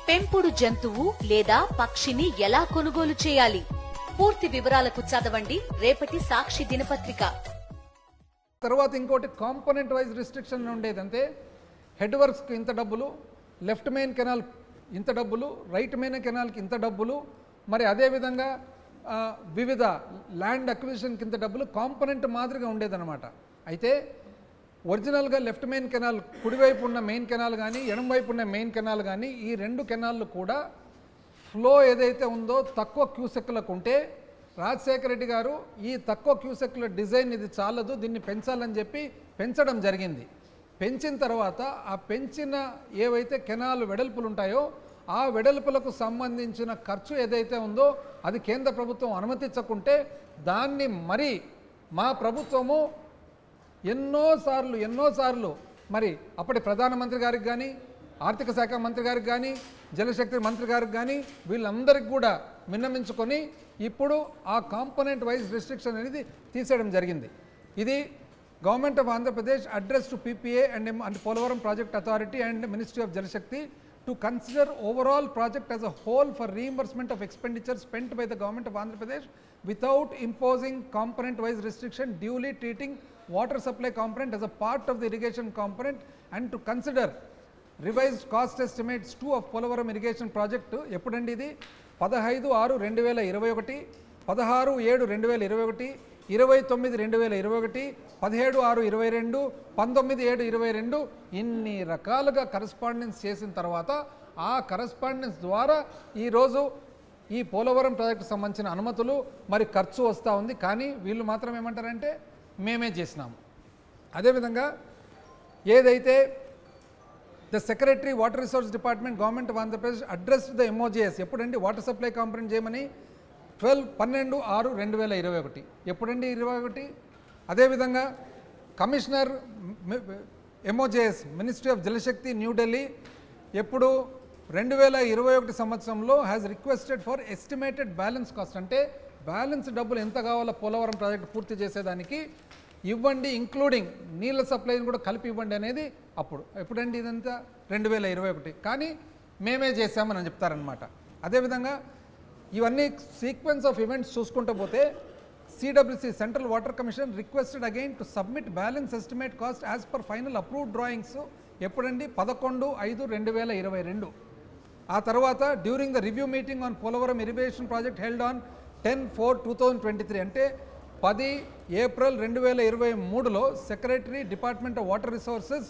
పెంపుడు జంతువు లేదా పక్షిని ఎలా కొనుగోలు చేయాలి? పూర్తి వివరాలకు చదవండి రేపటి సాక్షి దినపత్రిక. తర్వాత ఇంకోటి కాంపోనెంట్ వైజ్ రిస్ట్రిక్షన్ ఉండేది. అంతే, హెడ్ వర్క్స్కి ఇంత డబ్బులు, లెఫ్ట్ మెయిన్ కెనాల్ ఇంత డబ్బులు, రైట్ మెయిన్ కెనాల్కి ఇంత డబ్బులు, మరి అదేవిధంగా వివిధ ల్యాండ్ అక్విజిషన్కి ఇంత డబ్బులు కాంపోనెంట్ మాదిరిగా ఉండేదన్నమాట. అయితే ఒరిజినల్గా లెఫ్ట్ మెయిన్ కెనాల్ కుడివైపు ఉన్న మెయిన్ కెనాల్ కానీ ఎడమవైపు ఉన్న మెయిన్ కెనాల్ కానీ ఈ రెండు కెనాళ్ళు కూడా ఫ్లో ఏదైతే ఉందో తక్కువ క్యూసెక్లకు ఉంటే రాజశేఖర రెడ్డి గారు ఈ తక్కువ క్యూసెక్ల డిజైన్ ఇది చాలదు, దీన్ని పెంచాలని చెప్పి పెంచడం జరిగింది. పెంచిన తర్వాత ఆ పెంచిన ఏవైతే కెనాల్ వెడల్పులు ఉంటాయో ఆ వెడల్పులకు సంబంధించిన ఖర్చు ఏదైతే ఉందో అది కేంద్ర ప్రభుత్వం అనుమతించకుంటే దాన్ని మరి మా ప్రభుత్వము ఎన్నోసార్లు మరి అప్పటి ప్రధానమంత్రి గారికి కానీ, ఆర్థిక శాఖ మంత్రి గారికి కానీ, జలశక్తి మంత్రి గారికి కానీ వీళ్ళందరికీ కూడా విన్నమించుకొని ఇప్పుడు ఆ కాంపోనెంట్ వైజ్ రిస్ట్రిక్షన్ అనేది తీసేయడం జరిగింది. ఇది government of Andhra Pradesh address to PPA and Polavaram Project Authority and Ministry of Jal Shakti to consider overall project as a whole for reimbursement of expenditure spent by the government of Andhra Pradesh without imposing component wise restriction, duly treating water supply component as a part of the irrigation component, and to consider revised cost estimates 2 of Polavaram irrigation project. ఎప్పుడండి ఇది? 15/6/2021, 16/7/2021, 29/2021, 17/6/22, 19/7/22 ఇన్ని రకాలుగా correspondence చేసిన తర్వాత ఆ correspondence ద్వారా ఈరోజు ఈ పోలవరం ప్రాజెక్టు సంబంధించిన అనుమతులు మరి ఖర్చు వస్తూ ఉంది. కానీ వీళ్ళు మాత్రం ఏమంటారంటే మేమే చేసినాము. అదేవిధంగా ఏదైతే the secretary water resource department government of Andhra Pradesh address the MOGS ఎప్పుడండి వాటర్ సప్లై కాంపొనెంట్ చేయమని 12/6/2021 ఎప్పుడండి 21. అదేవిధంగా కమిషనర్ MOGS మినిస్ట్రీ ఆఫ్ జలశక్తి న్యూఢిల్లీ ఎప్పుడు 2021 సంవత్సరంలో has requested for estimated balance cost, అంటే బ్యాలెన్స్ డబ్బులు ఎంత కావాలో పోలవరం ప్రాజెక్టు పూర్తి చేసేదానికి ఇవ్వండి, ఇంక్లూడింగ్ నీళ్ళ సప్లైని కూడా కలిపి ఇవ్వండి అనేది అప్పుడు ఎప్పుడండి ఇదంతా 2021. కానీ మేమే చేసామని చెప్తారనమాట. అదేవిధంగా ఇవన్నీ సీక్వెన్స్ ఆఫ్ ఈవెంట్స్ చూసుకుంటూ పోతే CWC central water commission requested again to submit balance estimate cost as per final approved drawings ఎప్పుడండి 11/5/2022. ఆ తర్వాత during the review meeting on Polavaram irrigation project held on 10/4/2023 అంటే 10 ఏప్రిల్ 2023లో secretary department of water resources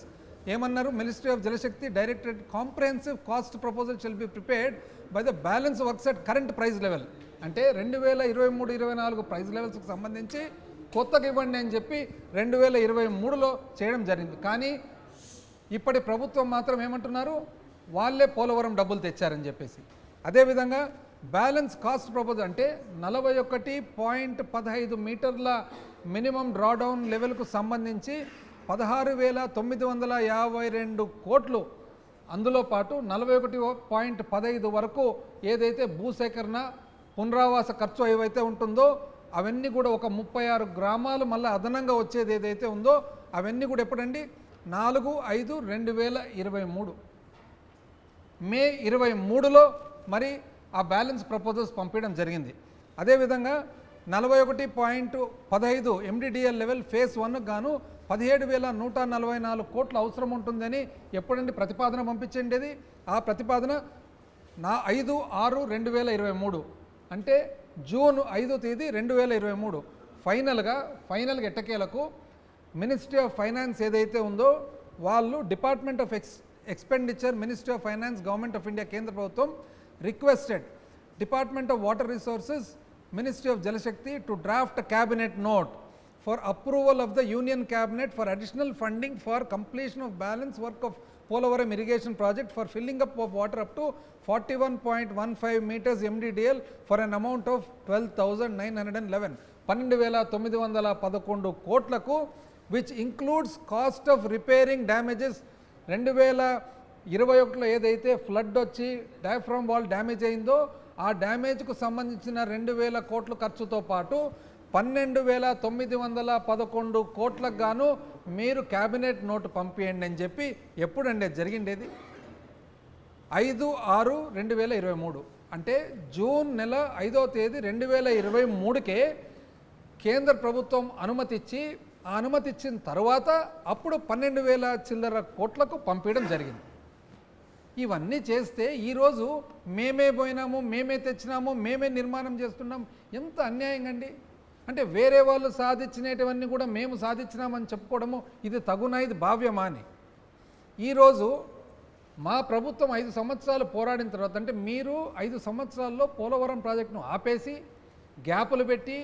ఏమన్నారు? Ministry of Jal Shakti directed comprehensive cost proposal shall be prepared by the balance works at current price level, అంటే 2023-24 price లెవెల్స్కి సంబంధించి కొత్తగా ఇవ్వండి అని చెప్పి 2023లో చేయడం జరిగింది. కానీ ఇప్పటి ప్రభుత్వం మాత్రం ఏమంటున్నారు? వాళ్ళే పోలవరం డబ్బులు తెచ్చారని చెప్పేసి. అదేవిధంగా బ్యాలెన్స్ కాస్ట్ ప్రపోజల్ అంటే 41.15 మీటర్ల మినిమం డ్రాడౌన్ లెవెల్కు సంబంధించి 16,952 కోట్లు, అందులో పాటు 41.15 వరకు ఏదైతే భూసేకరణ పునరావాస ఖర్చు ఏవైతే ఉంటుందో అవన్నీ కూడా ఒక 36 గ్రామాలు మళ్ళీ అదనంగా వచ్చేది ఏదైతే ఉందో అవన్నీ కూడా ఎప్పుడండి? 4/5/2023 మే 23లో మరి ఆ బ్యాలెన్స్ ప్రపోజల్స్ పంపించడం జరిగింది. అదేవిధంగా 41.15 MDDL లెవెల్ ఫేజ్ 1 గాను 17,144 కోట్లు అవసరం ఉంటుందని ఎప్పుడండి ప్రతిపాదన పంపించేది? ఆ ప్రతిపాదన 5/6/2023 అంటే జూన్ 5వ తేదీ 2023 ఫైనల్గా ఎట్టకేలకు మినిస్ట్రీ ఆఫ్ ఫైనాన్స్ ఏదైతే ఉందో వాళ్ళు department of expenditure ministry of finance government of India కేంద్ర ప్రభుత్వం requested department of water resources ministry of Jal Shakti to draft cabinet note for approval of the Union Cabinet for additional funding for completion of balance work of Polavaram irrigation project for filling up of water up to 41.15 meters MDDL for an amount of 12,911 12,911 కోట్లకు, which includes cost of repairing damages 2021లో ఏదైతే flood వచ్చి diaphragm wall damage అయిందో ఆ డ్యామేజ్కు సంబంధించిన 2,000 కోట్ల ఖర్చుతో పాటు 12,911 కోట్లకు గాను మీరు క్యాబినెట్ నోటు పంపియండి అని చెప్పి ఎప్పుడండి జరిగిండేది? 5/6/2023 అంటే జూన్ నెల 5వ తేదీ 2023కే కేంద్ర ప్రభుత్వం అనుమతి ఇచ్చి ఆ అనుమతి ఇచ్చిన తర్వాత అప్పుడు 12,000 చిల్లర కోట్లకు పంపించడం జరిగింది. ఇవన్నీ చేస్తే ఈరోజు మేమే పోయినాము, మేమే తెచ్చినాము, మేమే నిర్మాణం చేస్తున్నాం, ఎంత అన్యాయంగా అండి. అంటే వేరే వాళ్ళు సాధించినటువన్నీ కూడా మేము సాధించినామని చెప్పుకోవడము ఇది తగునా, ఇది భావ్యమా అని. ఈరోజు మా ప్రభుత్వం 5 సంవత్సరాలు పోరాడిన తర్వాత, అంటే మీరు 5 సంవత్సరాల్లో పోలవరం ప్రాజెక్టును ఆపేసి గ్యాపులు పెట్టి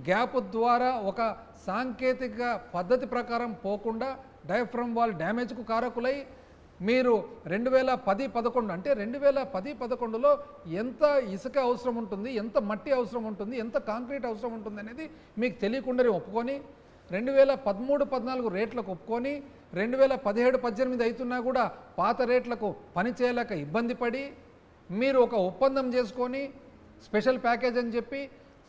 గ్యాప్ ద్వారా ఒక సాంకేతిక పద్ధతి ప్రకారం పోకుండా డయాఫ్రమ్ వాల్ డ్యామేజ్కు కారకులై మీరు 2010-11 అంటే 2010-11లో ఎంత ఇసుక అవసరం ఉంటుంది, ఎంత మట్టి అవసరం ఉంటుంది, ఎంత కాంక్రీట్ అవసరం ఉంటుంది అనేది మీకు తెలియకుండానే ఒప్పుకొని 2013-14 రేట్లకు ఒప్పుకొని 2017-18 అవుతున్నా కూడా పాత రేట్లకు పని చేయలేక ఇబ్బంది పడి మీరు ఒక ఒప్పందం చేసుకొని స్పెషల్ ప్యాకేజ్ అని చెప్పి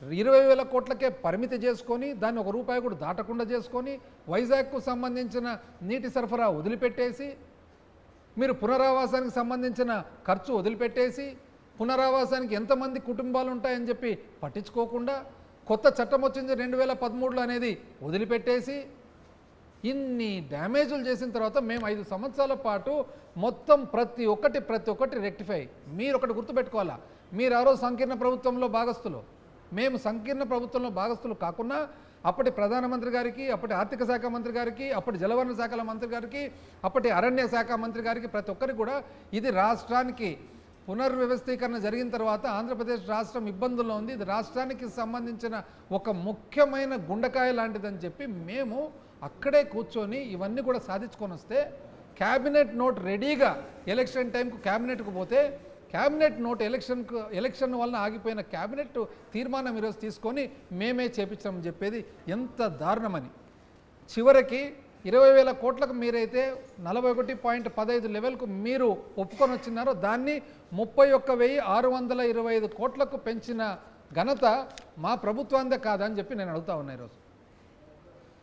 20,000 కోట్లకే పరిమితి చేసుకొని దాన్ని ₹1 కూడా దాటకుండా చేసుకొని వైజాగ్కు సంబంధించిన నీటి సరఫరా వదిలిపెట్టేసి మీరు పునరావాసానికి సంబంధించిన ఖర్చు వదిలిపెట్టేసి పునరావాసానికి ఎంతమంది కుటుంబాలు ఉంటాయని చెప్పి పట్టించుకోకుండా కొత్త చట్టం వచ్చింది 2013లో అనేది వదిలిపెట్టేసి ఇన్ని డ్యామేజులు చేసిన తర్వాత మేము 5 సంవత్సరాల పాటు మొత్తం ప్రతి ఒక్కటి రెక్టిఫై. మీరు ఒకటి గుర్తుపెట్టుకోవాలా, మీరు ఆ రోజు సంకీర్ణ ప్రభుత్వంలో భాగస్తులు, మేము సంకీర్ణ ప్రభుత్వంలో భాగస్తులు కాకుండా అప్పటి ప్రధానమంత్రి గారికి, అప్పటి ఆర్థిక శాఖ మంత్రి గారికి, అప్పటి జలవనరుల శాఖల మంత్రి గారికి, అప్పటి అరణ్య శాఖ మంత్రి గారికి ప్రతి ఒక్కరికి కూడా ఇది రాష్ట్రానికి పునర్వ్యవస్థీకరణ జరిగిన తర్వాత ఆంధ్రప్రదేశ్ రాష్ట్రం ఇబ్బందుల్లో ఉంది, ఇది రాష్ట్రానికి సంబంధించిన ఒక ముఖ్యమైన గుండెకాయ లాంటిదని చెప్పి మేము అక్కడే కూర్చొని ఇవన్నీ కూడా సాధించుకొని వస్తే క్యాబినెట్ నోట్ రెడీగా ఎలక్షన్ టైంకు క్యాబినెట్కు పోతే క్యాబినెట్ నోట్ ఎలక్షన్ వలన ఆగిపోయిన క్యాబినెట్ తీర్మానం ఈరోజు తీసుకొని మేమే చేపించామని చెప్పేది ఎంత దారుణమని. చివరికి 20,000 కోట్లకు మీరైతే 41.15 లెవెల్కు మీరు ఒప్పుకొని వచ్చినారో దాన్ని 31,625 కోట్లకు పెంచిన ఘనత మా ప్రభుత్వాందే కాదని చెప్పి నేను అడుగుతా ఉన్నా.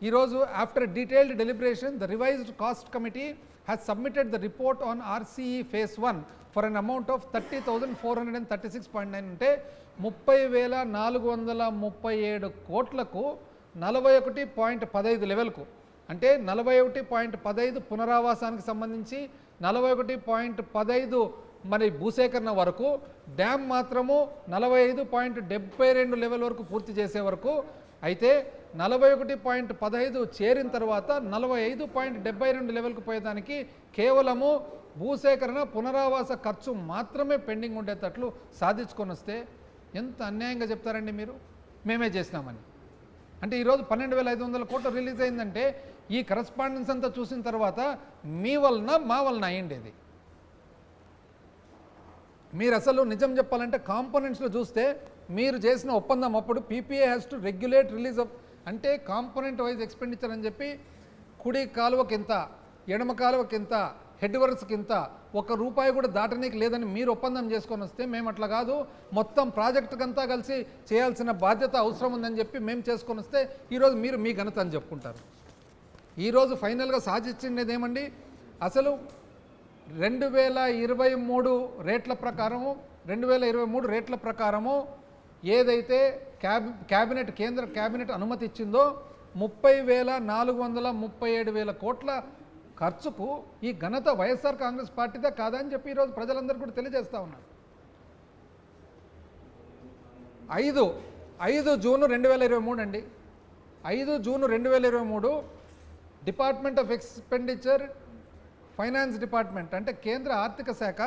ఈరోజు after detailed deliberation the revised cost committee has submitted the report on RCE phase 1 for an amount of 30,436.9 అంటే 30,437 కోట్లకు 41.15 లెవెల్కు అంటే 41.15 పునరావాసానికి సంబంధించి 41.15 మరి భూసేకరణ వరకు, డ్యామ్ మాత్రము 45.72 లెవెల్ వరకు పూర్తి చేసే వరకు అయితే 41.15 చేరిన తర్వాత 45.72 లెవెల్కు పోయేదానికి కేవలము భూసేకరణ పునరావాస ఖర్చు మాత్రమే పెండింగ్ ఉండేటట్లు సాధించుకొని వస్తే ఎంత అన్యాయంగా చెప్తారండి మీరు, మేమే చేసినామని. అంటే ఈరోజు 12,500 కోట్లు రిలీజ్ అయిందంటే ఈ కరస్పాండెన్స్ అంతా చూసిన తర్వాత మీ వలన మా వలన అయ్యిండేది. మీరు అసలు నిజం చెప్పాలంటే కాంపోనెంట్స్లో చూస్తే మీరు చేసిన ఒప్పందం అప్పుడు PPA has to regulate release of అంటే కాంపోనెంట్ వైజ్ ఎక్స్పెండిచర్ అని చెప్పి కుడి కాలువకి ఇంత, ఎడమ కాలువకి ఇంత, హెడ్ వర్క్స్కి ఇంత, ₹1 కూడా దాటనీకి లేదని మీరు ఒప్పందం చేసుకొని వస్తే మేము అట్లా కాదు మొత్తం ప్రాజెక్టుకంతా కలిసి చేయాల్సిన బాధ్యత అవసరం ఉందని చెప్పి మేము చేసుకొని వస్తే ఈరోజు మీరు మీ ఘనత అని చెప్పుకుంటారు. ఈరోజు ఫైనల్గా సాధించిండేది ఏమండి, అసలు 2023 రేట్ల ప్రకారము 2023 రేట్ల ప్రకారము ఏదైతే కేంద్ర క్యాబినెట్ అనుమతి ఇచ్చిందో 30,437 కోట్ల ఖర్చుకు ఈ ఘనత వైఎస్ఆర్ కాంగ్రెస్ పార్టీదే కాదని చెప్పి ఈరోజు ప్రజలందరూ కూడా తెలియజేస్తూ ఉన్నారు. 5 జూన్ 2023 అండి, 5 June 2023 department of expenditure finance department అంటే కేంద్ర ఆర్థిక శాఖ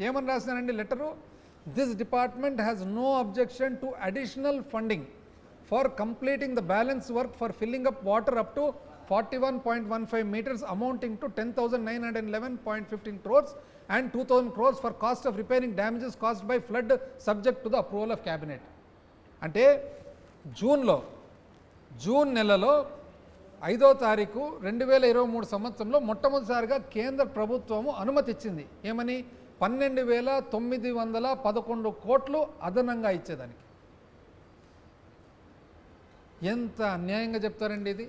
ఏమని రాసినారండి letter, this department has no objection to additional funding for completing the balance work for filling up water up to 41.15 meters amounting to 10,911.15 crores and 2,000 crores for cost of repairing damages caused by flood subject to the approval of cabinet. అంటే June నెలలో 5వ తారీఖు 2023 సంవత్సరంలో మొట్టమొదటిసారిగా కేంద్ర ప్రభుత్వము అనుమతి ఇచ్చింది. ఏమని 12,911 కోట్లు అదనంగా ఇచ్చేదానికి. ఎంత అన్యాయంగా చెప్తారండి ఇది.